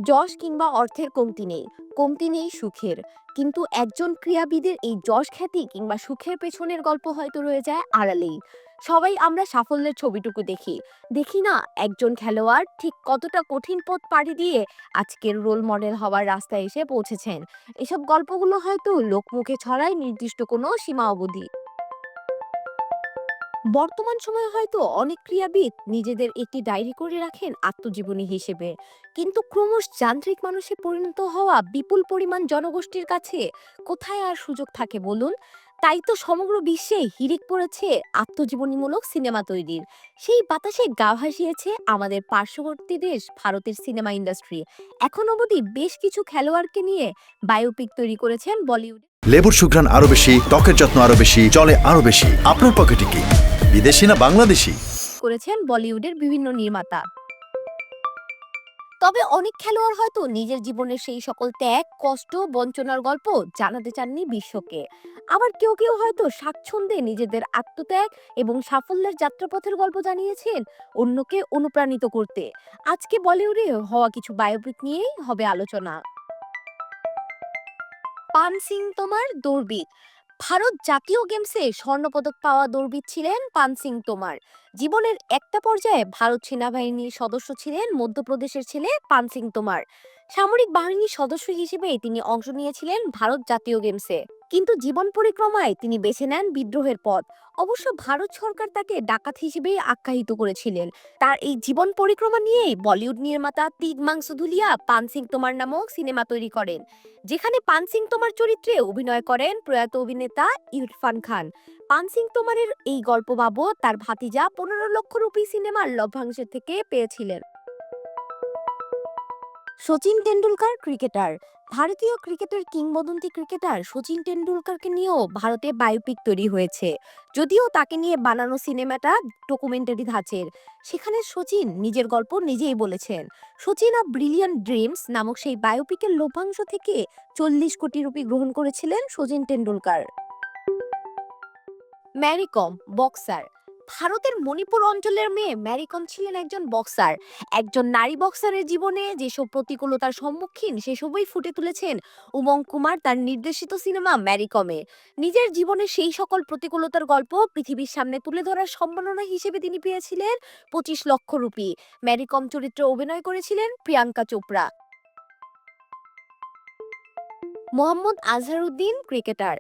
যশ কিংবা অর্থের কমতি নেই সুখের। কিন্তু একজন ক্রীড়াবিদের এই যশ খ্যাতি কিংবা সুখের পেছনের গল্প হয়তো রয়ে যায় আড়ালেই। সবাই আমরা সাফল্যের ছবিটুকু দেখি না একজন খেলোয়াড় ঠিক কতটা কঠিন পথ পাড়ি দিয়ে আজকের রোল মডেল হওয়ার রাস্তায় এসে পৌঁছেছেন। এসব গল্পগুলো হয়তো লোকমুখে ছড়ায় নির্দিষ্ট কোনো সীমা অবধি। বর্তমান সময়ে হয়তো অনেক ক্রীড়াবিদ নিজেদের একটি ডায়েরি করে রাখেন আত্মজীবনী হিসেবে, কিন্তু ক্রমশ যান্ত্রিক মানুষে পরিণত হওয়া বিপুল পরিমাণ জনগোষ্ঠীর কাছে কোথায় আর সুযোগ থাকে বলুন? তাই তো সমগ্র বিশ্বে হিড়িক পড়েছে আত্মজীবনীমূলক সিনেমা তৈরির। সেই বাতাসে গা ভাসিয়েছে আমাদের পার্শ্ববর্তী দেশ ভারতের সিনেমা ইন্ডাস্ট্রি। এখন অবধি বেশ কিছু খেলোয়াড়কে নিয়ে বায়োপিক তৈরি করেছেন বলিউড। লেবুর সুঘ্রাণ আরো বেশি, ত্বকের যত্ন আরো বেশি, চলে আরো বেশি। আপনার পকেটে কি বিদেশি না বাংলাদেশি? করেছেন বলিউডের বিভিন্ন নির্মাতা। তবে অনেক খেলোয়াড় হয়তো নিজের জীবনের সেই সকল ত্যাগ, কষ্ট, বঞ্চনার গল্প জানাতে চাননি বিশ্বকে। আবার কেউ হয়তো স্বাচ্ছন্দ্যে নিজেদের আত্মত্যাগ এবং সাফল্যের যাত্রাপথের গল্প জানিয়েছেন অন্যকে অনুপ্রাণিত করতে। আজকে বলিউডে হওয়া কিছু বায়োপিক নিয়েই হবে আলোচনা। পান সিং তোমার দৌড়বিদ। ভারত জাতীয় গেমসে স্বর্ণপদক পাওয়া দৌড়বিদ ছিলেন পান সিং তোমার। জীবনের একটা পর্যায়ে ভারত সেনাবাহিনীর সদস্য ছিলেন মধ্যপ্রদেশের ছেলে পান সিং তোমার। সামরিক বাহিনীর সদস্য হিসেবে তিনি অংশ নিয়েছিলেন ভারত জাতীয় গেমসে, কিন্তু জীবন পরিক্রমায় তিনি বেছে নেন বিদ্রোহের পথ। অবশ্য ভারত সরকার তাকে ডাকাত হিসেবেই আখ্যায়িত করেছিলেন। তার এই জীবন পরিক্রমা নিয়েই বলিউড নির্মাতা তিগমাংসু ধুলিয়া পান সিং তোমার নামক সিনেমা তৈরি করেন, যেখানে পান সিং তোমার চরিত্রে অভিনয় করেন প্রয়াত অভিনেতা ইরফান খান। পান সিং তোমারের এই গল্প বাবদ তার ভাতিজা 15 লক্ষ রুপি সিনেমার লভ্যাংশ থেকে পেয়েছিলেন। সচিন টেন্ডুলকার ক্রিকেটার। ভারতীয় ক্রিকেটের কিংবদন্তি ক্রিকেটার সচিন টেন্ডুলকারকে নিয়েও ভারতে বায়োপিক তৈরি হয়েছে। যদিও তাকে নিয়ে বানানো সিনেমাটা ডকুমেন্টারি ধাঁচের। সেখানে সচিন নিজের গল্প নিজেই বলেছেন। সচিন আ ব্রিলিয়ান্ট ড্রিমস নামক সেই বায়োপিকের লভ্যাংশ থেকে 40 কোটি রুপি গ্রহণ করেছিলেন সচিন টেন্ডুলকার। ম্যারি কম বক্সার। ভারতের মণিপুর অঞ্চলের মেয়ে ম্যারি কম ছিলেন একজন বক্সার। একজন নারী বক্সারের জীবনে যেসব প্রতিকূলতার সম্মুখীন সেসবই ফুটে তুলেছেন উমং কুমার তার নির্দেশিত সিনেমা ম্যারি কমে। নিজের জীবনে সেই সকল প্রতিকূলতার গল্প পৃথিবীর সামনে তুলে ধরার সম্মাননা হিসেবে তিনি পেয়েছিলেন 25 লক্ষ রুপি। ম্যারি কম চরিত্রে অভিনয় করেছিলেন প্রিয়াঙ্কা চোপড়া। মোহাম্মদ আজহারউদ্দিন ক্রিকেটার।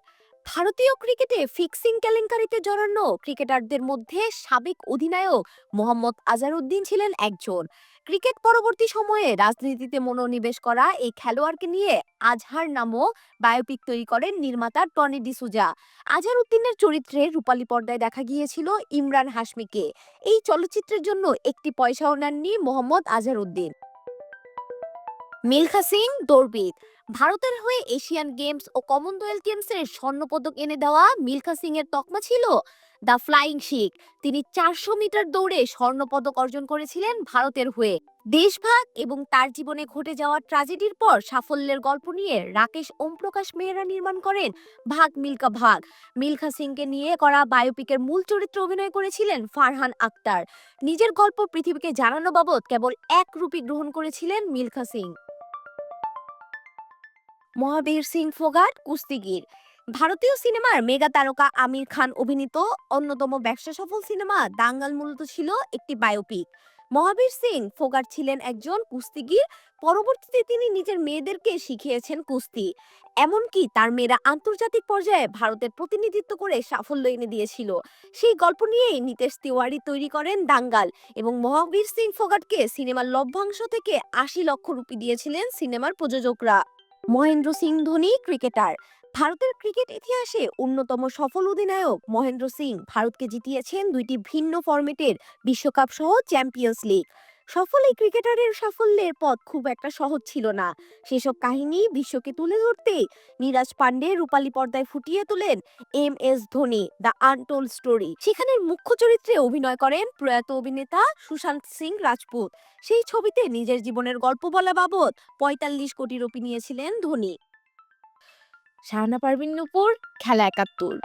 ভারতীয় ক্রিকেটে ফিক্সিং কেলেঙ্কারিতে জড়ানো ক্রিকেটারদের মধ্যে সাবেক অধিনায়ক মোহাম্মদ আজহারউদ্দিন ছিলেন একজন। ক্রিকেট পরবর্তী সময়ে রাজনীতিতে মনোনিবেশ করা এই খেলোয়াড়কে নিয়ে আজহার নামক বায়োপিক তৈরি করেন নির্মাতা টনি ডিসুজা। আজহারউদ্দিনের চরিত্রে রূপালী পর্দায় দেখা গিয়েছিল ইমরান হাশমিকে। এই চলচ্চিত্রের জন্য একটি পয়সাও নেননি মোহাম্মদ আজহারউদ্দিন। মিলখা সিং দৌড়বিদ। ভারতের হয়ে এশিয়ান গেমস ও কমনওয়েলথ গেমসের স্বর্ণপদক এনে দেওয়া মিলখা সিং এর তকমা ছিল দ্য ফ্লাইং শিখ। তিনি 400 মিটার দৌড়ে স্বর্ণপদক অর্জন করেছিলেন ভারতের হয়ে। দেশভাগ এবং তার জীবনে ঘটে যাওয়া ট্র্যাজেডির পর সাফল্যের গল্প নিয়ে রাকেশ ওমপ্রকাশ মেহরা নির্মাণ করেন ভাগ মিল্খা ভাগ। মিলখা সিংকে নিয়ে করা বায়োপিকের মূল চরিত্রে অভিনয় করেছিলেন ফারহান আক্তার। নিজের গল্প পৃথিবীকে জানানো বাবদ কেবল 1 রুপি গ্রহণ করেছিলেন মিলখা সিং। মহাবীর সিং ফোগাট কুস্তিগির। ভারতীয় সিনেমার মেগা তারকা আমির খান অভিনীত অন্যতম ব্যবসা সফল সিনেমা দাঙ্গাল মূলত ছিল একটি বায়োপিক। মহাবীর সিং ফোগাট ছিলেন একজন কুস্তিগির। পরবর্তীতে তিনি নিজের মেয়েদেরকে শিখিয়েছেন কুস্তি। এমনকি তার মেয়েরা আন্তর্জাতিক পর্যায়ে ভারতের প্রতিনিধিত্ব করে সাফল্য এনে দিয়েছিল। সেই গল্প নিয়েই নিতেশ তিওয়ারি তৈরি করেন দাঙ্গাল, এবং মহাবীর সিং ফোগাটকে সিনেমার লভ্যাংশ থেকে 80 লক্ষ রুপি দিয়েছিলেন সিনেমার প্রযোজকরা। মহেন্দ্র সিং ধোনি ক্রিকেটার। ভারতের ক্রিকেট ইতিহাসে অন্যতম সফল অধিনায়ক মহেন্দ্র সিং ভারতকে জিতিয়েছেন 2টি ভিন্ন ফরম্যাটের বিশ্বকাপ সহ চ্যাম্পিয়ন্স লিগ। সফল এই ক্রিকেটারের সাফল্যের পথ খুব একটা সহজ ছিল না। সেসব কাহিনী বিশ্বকে তুলে ধরতে নীরাজ পান্ডে রূপালী পর্দায় ফুটিয়ে তোলেন MS Dhoni the untold story. সেখানে মুখ্য চরিত্রে অভিনয় করেন প্রয়াত অভিনেতা সুশান্ত সিং রাজপুত। সেই ছবিতে নিজের জীবনের গল্প বলা বাবদ 45 কোটি রুপি নিয়েছিলেন ধোনি। শাহানা পারভীন নূপুর, খেলা 71।